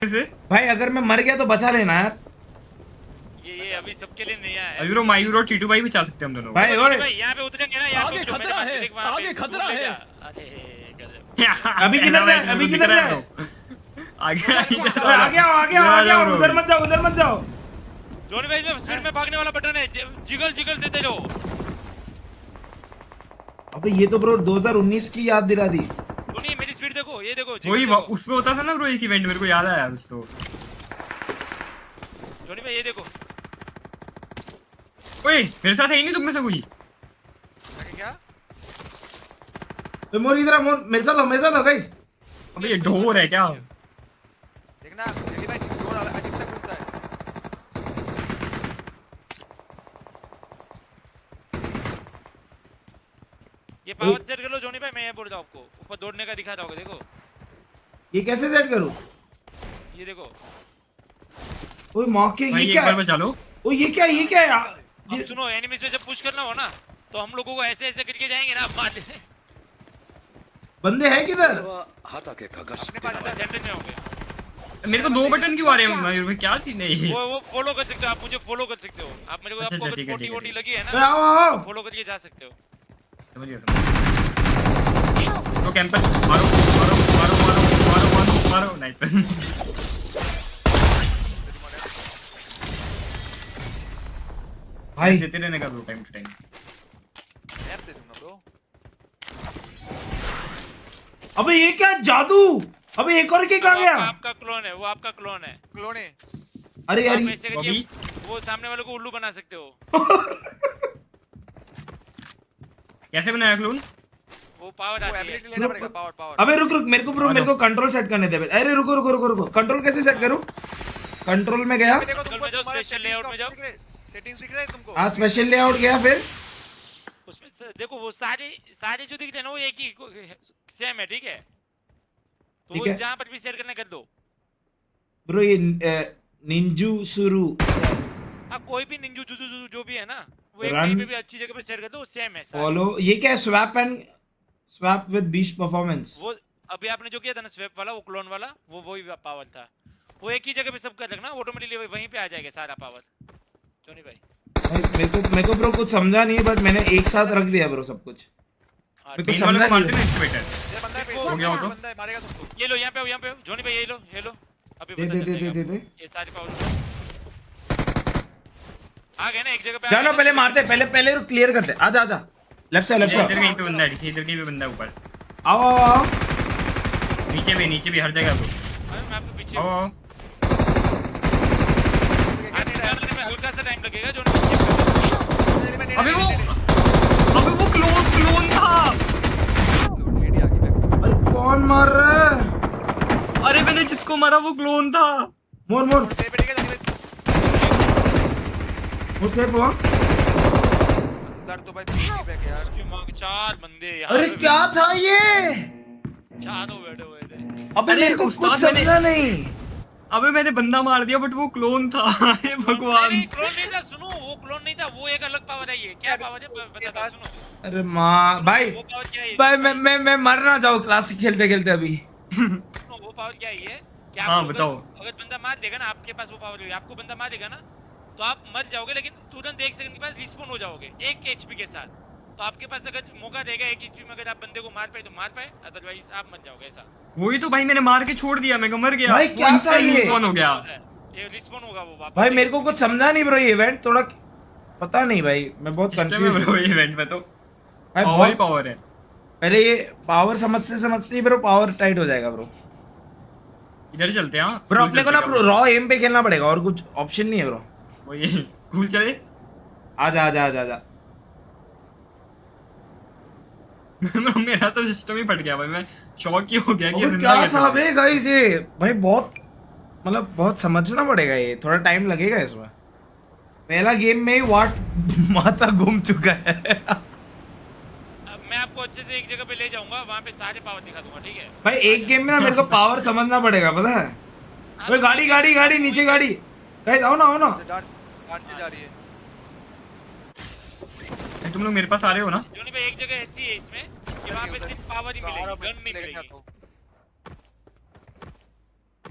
भाई अगर मैं मर गया तो बचा लेना यार। ये अभी सबके लिए नया है। अभी मायूर और टीटू भाई भी जा सकते हैं हम दोनों। भाई ओए भाई यहाँ पे उतरेंगे ना, यहाँ आगे खतरा है, आगे खतरा है। अरे गजब। अभी किधर जाए, अभी किधर जाए? आगे आगे आओ, आगे आओ, आगे आओ, उधर मत जाओ, उधर मत जाओ। जोनी भाई इसमें स्पीड में भागने वाला बटन है, जिगल जिगल देते रहो। अबे ये तो ब्रो 2019 की याद दिला दी। जोनी मेरी स्पीड देखो, ये देखो वही उसमें होता था ना ब्रो एक इवेंट, मेरे को याद आया कुछ तो। जोनी भाई ये देखो। ओए मेरे साथ है नहीं तुम में से कोई? क्या मोर इधर मोर, मेरे साथ हो, मेरे साथ हो गाइस। अबे ये ढोर है क्या? देखना जोनी भाई ड्रोन अजीब सा घूमता है। ये पावर सेट कर लो जोनी भाई, मैं ये बोल रहा हूं आपको, ऊपर दौड़ने का दिखा रहा होगा, देखो ये कैसे सेट करूं? ये देखो। ओए मां के, भाई ये एक क्या बार है? बचा लो। ओ ये क्या, ये क्या है? अब सुनो, एनिमीज में जब पुश करना हो ना तो हम लोगों को ऐसे ऐसे करके जाएंगे ना, मार दे। बंदे हैं किधर? अपने पास सेंटर में होंगे। मेरे को दो बटन क्यों आ रहे हैं मयूर भाई, क्या थी नहीं? वो फॉलो कर सकते हो आप, मुझे फॉलो कर सकते हो आप, मेरे को अच्छा, आपको ठीक है, अगर ठीक है, 40 लगी है ए, ना, आओ आओ। फॉलो करके जा सकते हो। समझ गया, तो कैंपर मारो मारो मारो मारो मारो मारो मारो। नाइस। भाई देते रहने का bro time to time. Map दे दूंगा ब्रो। अबे ये क्या जादू? अबे एक और किक आ गया। आपका क्लोन है वो, आपका क्लोन है। क्लोन है। अरे यार आप ये- ऐसे करके वो सामने वाले को उल्लू बना सकते हो। कैसे बनाया क्लोन? वो पावर वो आती है। एबिलिटी लेना पड़ेगा, पावर पावर। अबे रुक रुक, मेरे को ब्रो, मेरे को कंट्रोल सेट करने दे। अरे रुको रुको रुको रुको, कंट्रोल कैसे सेट करूं? कंट्रोल में गया, देखो तुमको में जाओ, तुम्हारा स्पेशल लेआउट में जाओ। सेटिंग्स दिख रहा है तुमको? हाँ स्पेशल लेआउट गया, फिर उसमें देखो वो सारे जो दिख रहे हैं ना वो एक ही सेम है, ठीक है? तो ठीक वो है। जहाँ पर भी शेयर करने कर दो। ब्रो ये निंजू सुरु हाँ कोई भी निंजू जुजू जो भी है ना, वो एक Run. कहीं पे भी अच्छी जगह पे शेयर कर दो, सेम है सारे। फॉलो। ये क्या है? Swap and swap with beast performance. वो अभी आपने जो किया था ना स्वेप वाला, वो क्लोन वाला, वो वही पावर था। वो एक ही जगह पे सब कर रखना, ऑटोमेटिकली वहीं पे आ जाएगा सारा पावर। जोनी भाई भाई मेरे को ब्रो कुछ समझा नहीं, बट मैंने एक साथ रख दिया ब्रो सब कुछ। हाँ, मेरे को तीन वाले समझा को मारते नहीं। ना इससे बेटर। ये बंदा है, हो गया हो तो? बंदा है, मारेगा तुमको। ये लो यहाँ पे आओ, यहाँ पे आओ। जोनी भाई ये लो, ये लो। अभी दे पता दे चल दे दे जाएगा दे दे। आपको। ये सारे पावर आ गए ना एक जगह पे। आ जानो गए पहले ना? मारते, पहले क्लियर करते। आजा आजा, लेफ्ट से लेफ्ट इधर से। कहीं पे बंदा है, इधर कहीं पे बंदा है ऊपर। आओ आओ आओ। नीचे भी हर जगह ब्रो। हाँ, मैं आपके पीछे आओ हूँ। आओ। आगे जाने में हल्का सा टाइम लगेगा। जोनी भाई अबे वो क्लोन था। लेडी आगे बैक। अरे कौन मार रहा है? अरे मैंने जिसको मारा वो क्लोन था। मोर मोर और सेफ बैठेगा जोनी भाई। मोर सेफ हुआ। अंदर तो भाई 3 बैक यार। उसकी माँ के 4 बंदे यहाँ अरे पे क्या था ये? चारों बैठे हुए थे। अबे अरे मेरे को उस्ताद कुछ समझा नहीं। अबे मैंने बंदा मार दिया बट वो क्लोन था। हे भगवान। नहीं क्लोन नहीं था, सुनो वो क्लोन नहीं था, वो एक अलग पावर है। ये क्या पावर है बता दो, सुनो। अरे माँ भाई, वो पावर क्या है? भाई मैं मर ना जाऊँ क्लासिक खेलते खेलते अभी। सुनो वो पावर क्या है ये? क्या हाँ, आपको बताओ। अगर बंदा मार देगा ना, आपके पास वो पावर है, आपको बंदा मार देगा ना तो आप मर जाओगे, लेकिन तुरंत 1 सेकंड के बाद रिस्पॉन हो जाओगे 1 एचपी के साथ। तो आपके पास अगर मौका रहेगा 1 एचपी में, अगर आप बंदे को मार पाए तो मार पाए, अदरवाइज आप मर जाओगे। ऐसा वही तो भाई मैंने मार के छोड़ दिया, मैं मर गया। भाई, क्या था ये? कौन हो गया? ये रिस्पॉन होगा वो वापस। भाई मेरे को कुछ समझा नहीं ब्रो, ये इवेंट थोड़ा पता नहीं भाई, मैं बहुत कंफ्यूज हूँ। इवेंट में तो भाई पावर ही बहुत पावर है। पहले ये पावर समझते ही ब्रो पावर टाइट हो जाएगा ब्रो। इधर चलते हैं। हाँ ब्रो स्कूल अपने को चलते ना हैं। रॉ एम पे खेलना पड़ेगा, और कुछ ऑप्शन नहीं है ब्रो। वही स्कूल चले। आजा आजा आजा आजा। मेरा तो सिस्टम ही फट गया भाई, मैं शॉक ही हो गया कि ये अबे जिंदा क्या कैसे था हो? बे गाइस ये? भाई बहुत मतलब बहुत समझना पड़ेगा, ये थोड़ा टाइम लगेगा इसमें। पहला गेम में ही वाट माथा घूम चुका है। अब मैं आपको अच्छे से एक जगह पे ले जाऊंगा, वहां पे सारे पावर दिखा दूंगा, ठीक है? भाई एक गेम में ना मेरे को पावर समझना पड़ेगा, पता है? ओए गाड़ी गाड़ी गाड़ी नीचे गाड़ी। गाइस आओ ना आओ ना। डार्ट से जा रही है। तुम लोग मेरे पास आ रहे हो ना? जोनी भाई एक जगह ऐसी है इसमें कि वहां पे सिर्फ पावर ही मिलेगी, गन नहीं मिलेगी।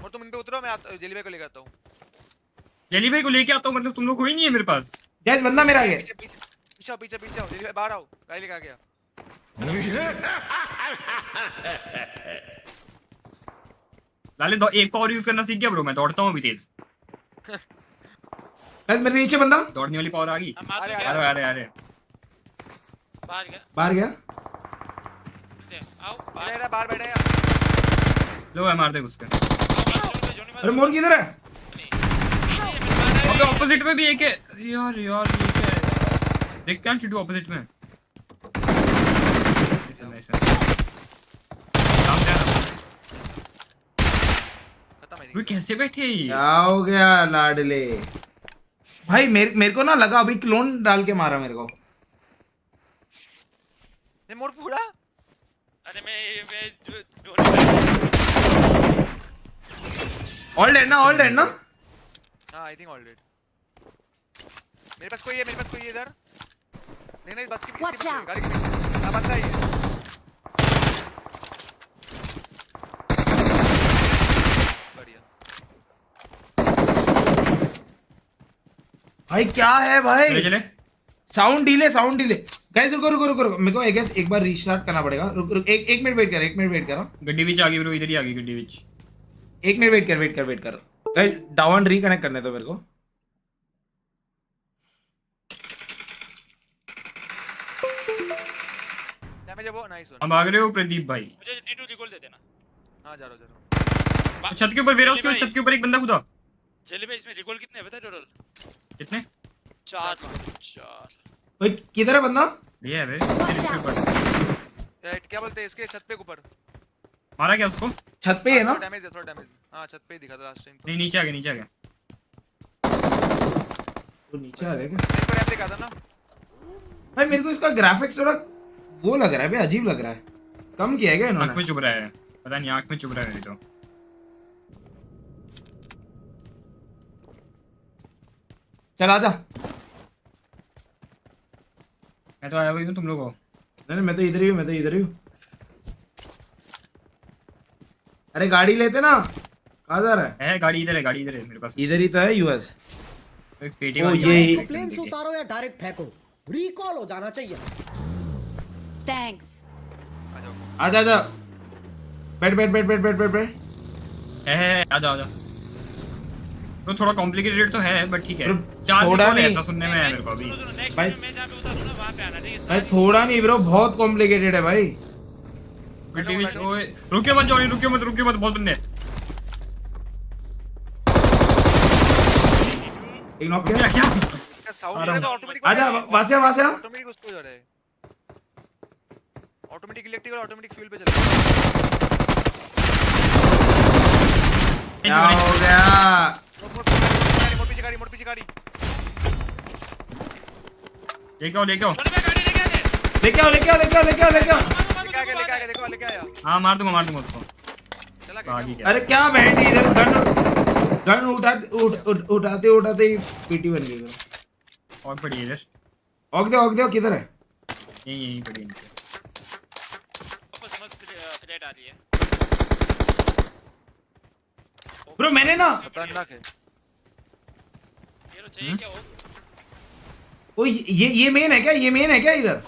और तुम इन पे उतरो, मैं जेली भाई को लेकर आता हूँ। जेली भाई को लेके आता हूँ, मतलब तुम लोग कोई नहीं है मेरे पास। गैस बंदा मेरा आगे। पीछे पीछे पीछे आओ, पीछे पीछे आओ, जेली भाई बाहर आओ, गाड़ी लेकर आ गया। लाले एक पावर यूज करना सीख गया ब्रो, मैं दौड़ता हूँ अभी तेज। गैस मेरे नीचे बंदा दौड़ने वाली पावर आ गई। हम मार अरे, दो अरे क्या? अरे अरे बाहर गया। बाहर गया। आओ बैठा बाहर। है, बाहर बैठा है। लो है, मार दे उसके। अरे मोर किधर है? अबे ऑपोजिट में भी एक है यार, यार ये क्या है? देख कैन शूट ऑपोजिट में। खत्म है। वो कैसे बैठे ये? क्या हो गया लाडले भाई? मेरे को ना लगा अभी क्लोन डाल के मारा मेरे को। ये मोड़ पूरा। अरे मैं ऑल डेड ना, ऑल डेड ना। हाँ आई थिंक ऑलरेडी। मेरे पास कोई है इधर। नहीं बस की Watch out. गाड़ी की। हाँ बंदा ही है। बढ़िया। भाई क्या है चले भाई? चले। Sound delay. गाइस रुको मेरे को आई गेस एक बार रीस्टार्ट करना पड़ेगा। रुक एक मिनट वेट कर। गड्डी विच आ गई ब्रो, इधर ही आ गई गड्डी विच। एक मिनट वेट कर। गाइस डाउन रिकनेक्ट करने दो मेरे को। डैमेज है वो, नाइस वन। हम भाग रहे हो प्रदीप भाई। मुझे T2 रिकॉल दे देना। हाँ जा रहा हूँ। छत के ऊपर वेयर हाउस के छत के ऊपर एक बंदा कूदा। चलिए भाई इसमें रिकॉल कितने हैं बता टोटल? कितने? 4। भाई किधर है बंदा? ये है बे इसके ऊपर। क्या बोलते हैं इसके छत पे ऊपर। मारा क्या उसको? छत पे ही है ना? थोड़ा डैमेज। हाँ छत पे ही दिखा था लास्ट टाइम। नहीं नीचे आ गया। वो नीचे आ गया क्या? एक बार ऐप दिखा था ना। भाई मेरे को इसका ग्राफिक्स थोड़ा वो लग रहा है बे, अजीब लग रहा है। कम किया है क्या आंख में इन्होंने? चुभ रहा है, पता नहीं आंख में चुभ रहा है मेरी तो। चल आजा। मैं तो आया हुई हूँ तुम लोगों को। नहीं मैं तो इधर ही हूँ। अरे गाड़ी लेते ना। कहाँ जा रहा है? गाड़ी इधर है मेरे पास। इधर ही तो है यूएस। एक पेटी ओ, वाली ये- है। प्लेन से उतारो या डायरेक्ट फेंको, रिकॉल हो जाना चाहिए। Thanks. आ जाओ। आजा। बैठ। है आजा। तो थोड़ा कॉम्प्लिकेटेड तो है बट ठीक है। ब्रो, 4 थोड़ा रिकॉल है, नहीं। ऐसा सुनने में आया मेरे को अभी। सुनो नेक्स्ट भाई- मैं जहाँ पे उतारूँ ना वहाँ पे आना ठीक है? भाई थोड़ा नहीं ब्रो, बहुत कॉम्प्लिकेटेड है भाई। गड्डी विच ओए रुकिए मत जॉनी, रुकिए मत बहुत बंदे हैं। एक नॉक क्या किया। क्या? इसका साउंड आ रहा है हूँ। ऑटोमेटिक। आजा वहाँ से आ। ऑटोमेटिक उसको जा रहा है। ऑटोमेटिक इलेक्ट्रिक और ऑटोमेटिक फ्यूल पे चल रहा है। क्या हो गया? मोड़ पीछे गाड़ी। लेके आओ चलो मैं गाड़ी लेके आ गए। लेके आओ। लेके आ गया देखो लेके आया। हाँ मार दूंगा उसको। चला आगे गया। क्या? अरे क्या बैठी इधर? गन उठाते ही पीटी बन गई ब्रो। और पड़ी है इधर। ऑक दे किधर है? यहीं पड़ी है नीचे। वापस मस्त प्लेट आ रही है। ब्रो मैंने ना खतरनाक है। ये लो चाहिए क्या हो? ओ ये मेन है क्या इधर?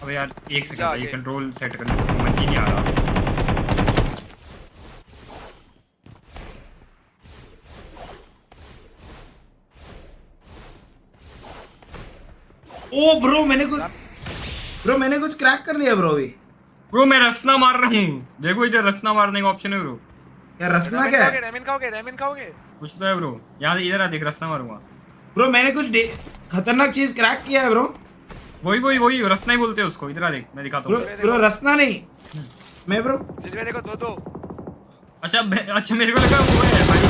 अबे यार एक सेकंड जा भाई, आगे। कंट्रोल सेट करने को समझ ही नहीं आ रहा। ओ ब्रो मैंने कुछ क्रैक कर लिया ब्रो अभी। ब्रो मैं रसना मार रहा हूँ, देखो इधर रसना मारने का ऑप्शन है ब्रो। क्या रसना क्या है? रेमन खाओगे। कुछ तो है ब्रो, यहाँ इधर आ देख, रसना मारूंगा। ब्रो मैंने कुछ खतरनाक चीज क्रैक किया है ब्रो। वही रसना ही बोलते हैं उसको। इधर आ देख, मैं दिखाता हूँ। ब्रो रसना नहीं मैं ब्रो। जल्दी देखो दो। अच्छा मेरे को लगा वो है भाई।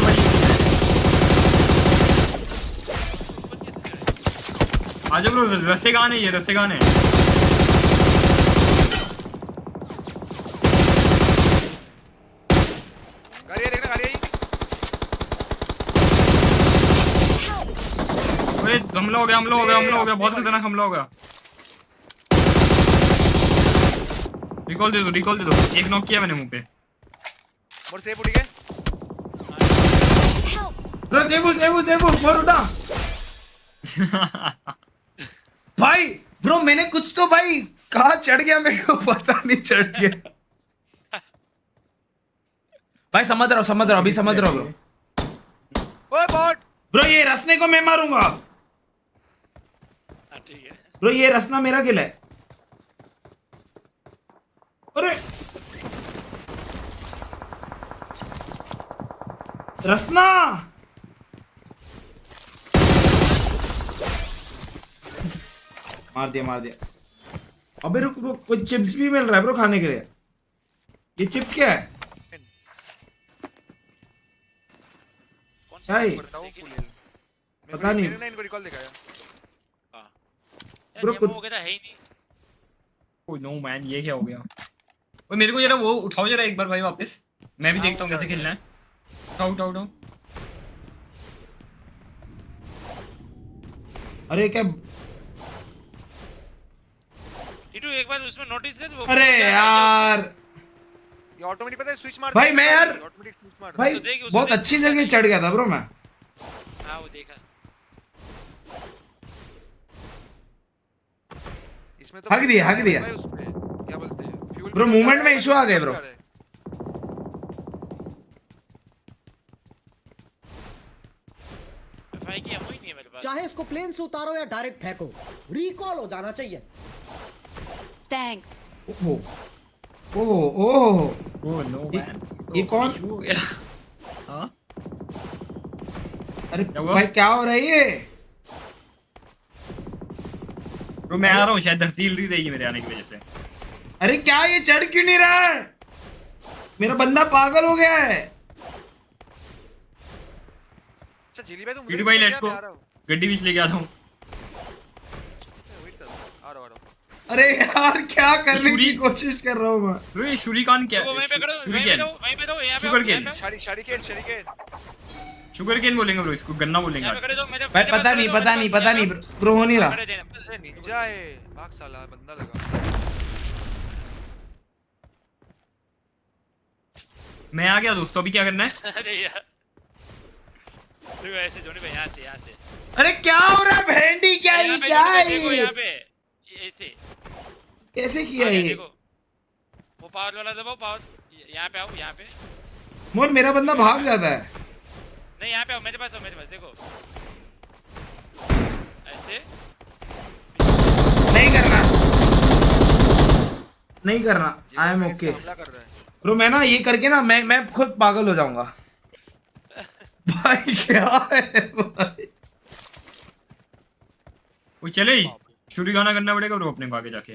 आजा ब्रो, रसेगान है ये, रसेगान है। गाड़ी देखना गाड़ी आई। ओए हमला हो गया, बहुत खतरनाक हमला हो गया। रिकॉल दे दो, एक नॉक किया मैंने मुंह पे। मोर सेफ उड़ी गए। Help! ब्रो सेव मोर उठा भाई। ब्रो मैंने कुछ तो भाई कहाँ चढ़ गया मेरे को पता नहीं, चढ़ गया भाई। समझ रहा हूँ अभी समझ रहा हूँ ब्रो। ओए बॉट। ब्रो ये रसने को मैं मारूंगा हाँ ठीक है। ब्रो, ये रसना मेरा किल है। अरे रसना मार दिया। अबे रुक कुछ चिप्स भी मिल रहा है ब्रो खाने के लिए। ये चिप्स क्या है? कौन भाई, बताओ देखी फुल नहीं। हिल। पता नहीं। मैंने इनको रिकॉल दिखाया। हाँ। ब्रो, यार कुछ- डेमो वगैरह है ही नहीं। ओह नो मैन, ये क्या हो गया? ओए मेरे को जरा वो उठाओ जरा एक बार भाई वापस, मैं भी हाँ, देखता हूँ उठा कैसे दिया। खेलना है। उठाओ। अरे क्या? टीटू एक बार उसमें नोटिस कर वो। अरे यार ये ऑटोमेटिक पता है स्विच मार भाई, मैं यार- ऑटोमेटिक स्विच मार भाई तो देख, उसमें बहुत देख, अच्छी उसमें जगह नहीं। चढ़ गया था ब्रो मैं। हाँ वो देखा। इसमें तो हक दिया। भाई उसपे क्या बोलते हैं फ्यूल Bro, movement में issue आ गए, bro। एफआई की एमओ ही नहीं है मेरे पास। चाहे इसको प्लेन से उतारो या डायरेक्ट फेंको, रिकॉल हो जाना चाहिए। Thanks. ओह ओह नो मैन, ये कौन? हो गया? हाँ अरे क्या हुआ? भाई क्या हो रहा है ये? ब्रो मैं आ रहा हूँ, शायद धरती हिल रही रहेगी मेरे आने की वजह से। अरे क्या ये चढ़ क्यों नहीं रहा है? मेरा बंदा पागल हो गया है। अच्छा झिली भाई तुम टीटू भाई लेट्स गो, आ रहा हूं गड्डी बीच लेके आता हूँ। वेट कर आ रहा हूं अरे यार क्या करने की छुरी- कोशिश कर रहा हूँ मैं। ब्रो ये शुरिकान क्या वो वहीं पे करो, शुगर वहीं पे केन, दो, वहीं पे दो, यहाँ पे शुगर आओ, केन। यहाँ पे आओ। शरिकेन शुगर केन बोलेंगे ब्रो इसको, गन्ना बोलेंगे यहाँ पे आज। खड़े दो, मेरे भाई मेरे पास पता खड़े नहीं दो, पता मेरे नहीं पास पता खड़े नहीं दो। ब्रो, हो नहीं रहा। खड़े जाना। अरे निंजा है भाग साला बंदा लगा मैं आ गया दोस्तों, अभी क्या करना है? अरे यार देखो ऐसे जोनी भाई, यहाँ से अरे क्या हो रहा है भेंडी? क्या यहाँ ये पे क्या जोनी है भाई, देखो ये? यहाँ पे ऐसे कैसे किया आगे ये? देखो, वो पावर वाला दबाओ, पावर यहाँ पे आओ, यहाँ पे मोर मेरा बंदा भाग जाता है। नहीं, यहाँ पे आओ, मेरे पास देखो ऐसे। नहीं करना आई एम ओके हमला कर रहा है ब्रो। मैं ना ये करके ना मैं खुद पागल हो जाऊंगा भाई। क्या है भाई? वो चले ही शुरिकाना करना पड़ेगा ब्रो अपने को आगे जाके।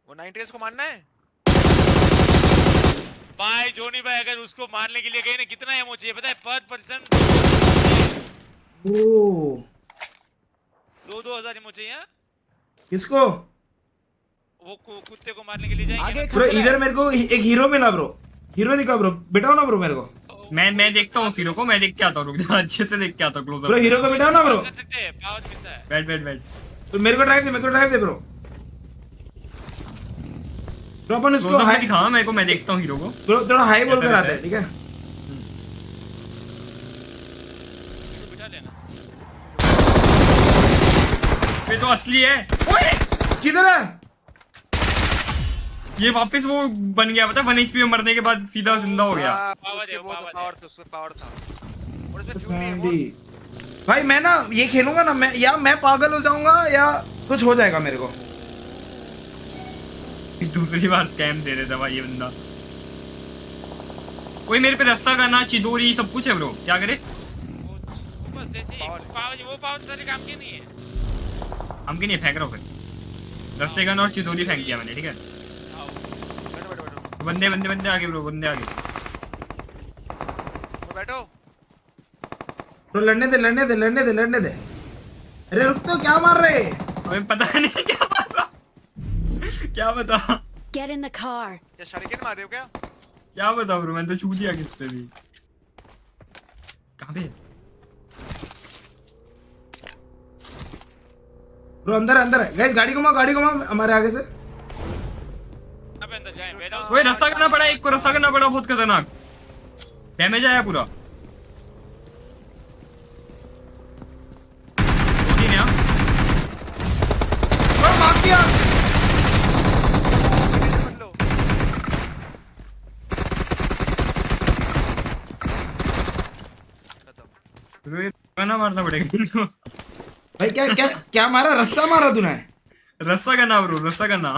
वो 90s को मारना है भाई जोनी भाई अगर उसको मारने के लिए गए ना, कितना एमओ चाहिए पता है? पर पर्सन ओ 2,000 एमओ चाहिए। हाँ? किसको? वो कुत्ते को मारने के लिए जाएंगे ना। ब्रो इधर मेरे को एक हीरो मिला ब्रो। हीरो दिखा ब्रो, बिठाओ ना ब्रो मेरे को। मैं देखता हूँ हीरो को, मैं देख के आता हूँ, रुक जा, अच्छे से देख के आता हूँ क्लोज ब्रो अप। हीरो को बिठाओ ना ब्रो। कर सकते हैं, पावर मिलता है। बैठ तो मेरे को ड्राइव दे ब्रो। ब्रो अपन इसको क्लोज अप में हाई दिखा मेरे को, मैं देखता हूँ हीरो को। ब्रो थोड़ा हाई बोल कैसा कर आते रहता हैं, ठीक है? इसको बिठा लेना। ये तो असली है। ओए किधर है? ये वापस वो बन गया, पता है 1 HP में मरने के बाद सीधा जिंदा हो गया। हाँ, पावर उसके है, वो पावर पावर है। था, उसमें पावर था और इसमें फ्यूल नहीं है वो कैंडी। भाई मैं ना ये खेलूंगा ना, मैं या मैं पागल हो जाऊंगा या कुछ हो जाएगा मेरे को। दूसरी बार स्कैम दे रहा था भाई ये बंदा। कोई मेरे पे रस्सा करना, चिदोरी सब कुछ है ब्रो, क्या करे? वो बस ऐसे ही वो पावर सारे काम के नहीं है। हम के नहीं फेंक रहा हूँ फिर। रस्से गन और चिदोरी फेंक दिया मैंने, ठीक है? आओ। बैठो बंदे आगे ब्रो, बंदे आगे। बैठो ब्रो लड़ने दे। अरे रुक तो, क्या मार रहे? हमें पता नहीं क्या पता, क्या बता, Get in the car. क्या शरिकेन मार रहे हो क्या क्या बता ब्रो, मैंने तो छू दिया किससे भी। कहाँ पे? ब्रो अंदर है गाइस। गाड़ी घुमा हमारे आगे से। ओए रस्सा करना पड़ा, एक को रस्सा करना पड़ा, बहुत खतरनाक डैमेज आया पूरा। 2-3 है। ओए मार दिया। मत लो। खत्म। ब्रो ये गाना मारना पड़ेगा इनको। भाई क्या क्या क्या मारा, रस्सा मारा तूने? रस्सा करना ब्रो, रस्सा करना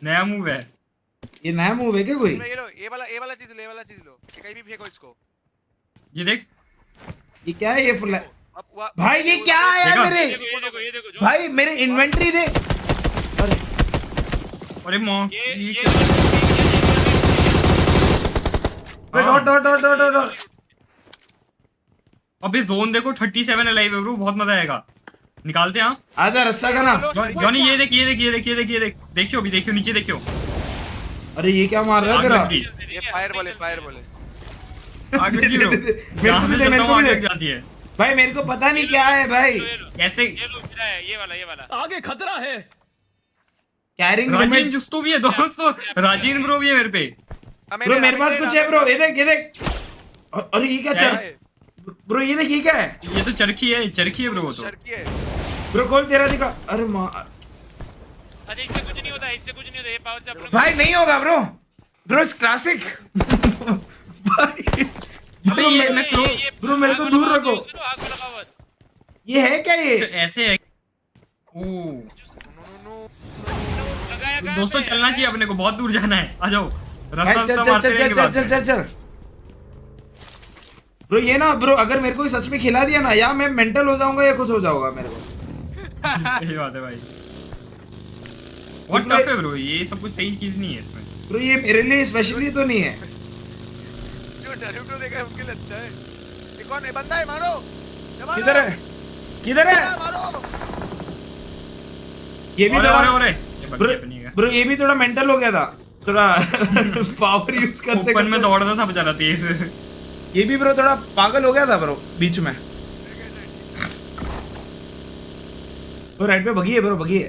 नया मूव है। ये नया मूव है क्या कोई? ये लो, ये वाला चीज लो, ये वाला चीज लो। ये कहीं भी फेंको इसको। ये देख ये क्या है ये फुल? अब भाई ये क्या है देखा? मेरे? ये देखो जो भाई मेरे इन्वेंटरी दे। अरे अरे मां ये dot dot dot dot dot. अबे जोन देखो 37 अलाइव है ब्रो, बहुत मजा आएगा। निकालते हैं। हाँ आजा रस्सा का ना। जॉनी ये देख ये देख ये देख ये देख ये देख, देखियो अभी, देखियो नीचे देखियो। अरे ये क्या मार रहा है आग तेरा? लग गई, ये फायर बोले आग लग गई ब्रो। मेरे को भी दे, मेरे को आग भी लग दे। जाती है। भाई मेरे को पता नहीं क्या है भाई। कैसे ये लो मेरा है, ये वाला आगे खतरा है। कैरिंग राजीन जुस्तू भी है दोस्तों, राजीन ब्रो भी है मेरे पे। ब्रो मेरे पास कुछ है ब्रो, ये देख ये देख। अरे ये क्या चल ब्रो, ये देख ये क्या है? ये तो चरखी है ब्रो वो तो। ब्रो खोल तेरा दिखा। अरे मां अरे इससे कुछ नहीं होता, इससे कुछ नहीं होता, ये पावर से अपने भाई नहीं होगा ब्रो। ब्रो इस क्लासिक। भाई अबे ये मैं क्रो ब्रो मेरे को दूर रखो। आग में लगा हुआ। ये है क्या ये? ऐसे है। ओ लगाया कहाँ दोस्तों पे? चलना चाहिए अपने को, बहुत दूर जाना है। आ जाओ भाई रास्ता चल रास्ता चल मारते चल रहेंगे चल बाद चल में। चल चल। ब्रो ये ना ब्रो, अगर मेरे को सच में खिला दिया ना, या मैं मेंटल हो जाऊंगा या कुछ हो जाऊंगा मेरे को। सही बात है भाई, बहुत टफ है ब्रो, ये सब कुछ सही चीज नहीं है इसमें। ब्रो ये मेरे लिए स्पेशली तो नहीं है। जो नारुतो देखा है उनके लिए अच्छा है। ये कौन है? बंदा है, मारो। जवान किधर है किधर है? मारो। ये भी अरे थोड़ा अरे ये ब्रो, बग्गी अपनी है। ब्रो ये भी थोड़ा मेंटल हो गया था थोड़ा। पावर यूज करते ओपन में करते। दौड़ता था बेचारा तेज। ये भी ब्रो थोड़ा पागल हो गया था ब्रो बीच में। वो राइट पे भगी है ब्रो, भगी है।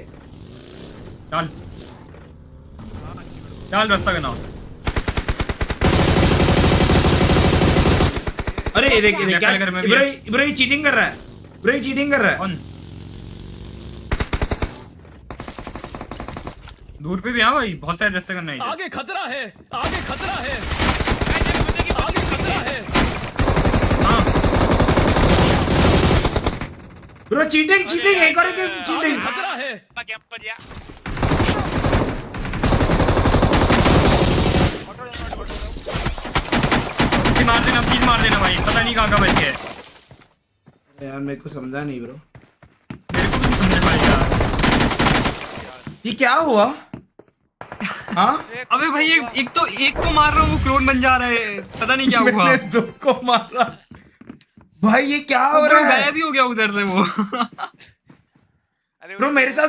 चल चल रास्ता करना। अरे ये देख क्या घर में भी ब्रो, है। ब्रो ये चीटिंग कर रहा है। ब्रो ये चीटिंग कर रहा है। कौन दूर पे भी? हाँ भाई बहुत सारे रास्ते करना है इधर। आगे खतरा है। आगे खतरा है। आगे खतरा है। हाँ ब्रो चीटिंग चीटिंग एक और चीटिंग। खतरा है। क्या बढ़िया। प्लीज मार देना, प्लीज मार देना भाई, पता नहीं कहाँ का बैठ गया। यार मेरे को समझा नहीं ब्रो, मेरे को भी नहीं समझ में आया। ये क्या हुआ? हाँ अबे भाई एक तो एक को मार रहा हूँ, वो क्लोन बन जा रहा है, पता नहीं क्या हुआ। मैंने दो को मारा। भाई ये क्या हो ब्रो रहा है? गायब ही हो गया उधर से वो। अरे ब्रो मेरे साथ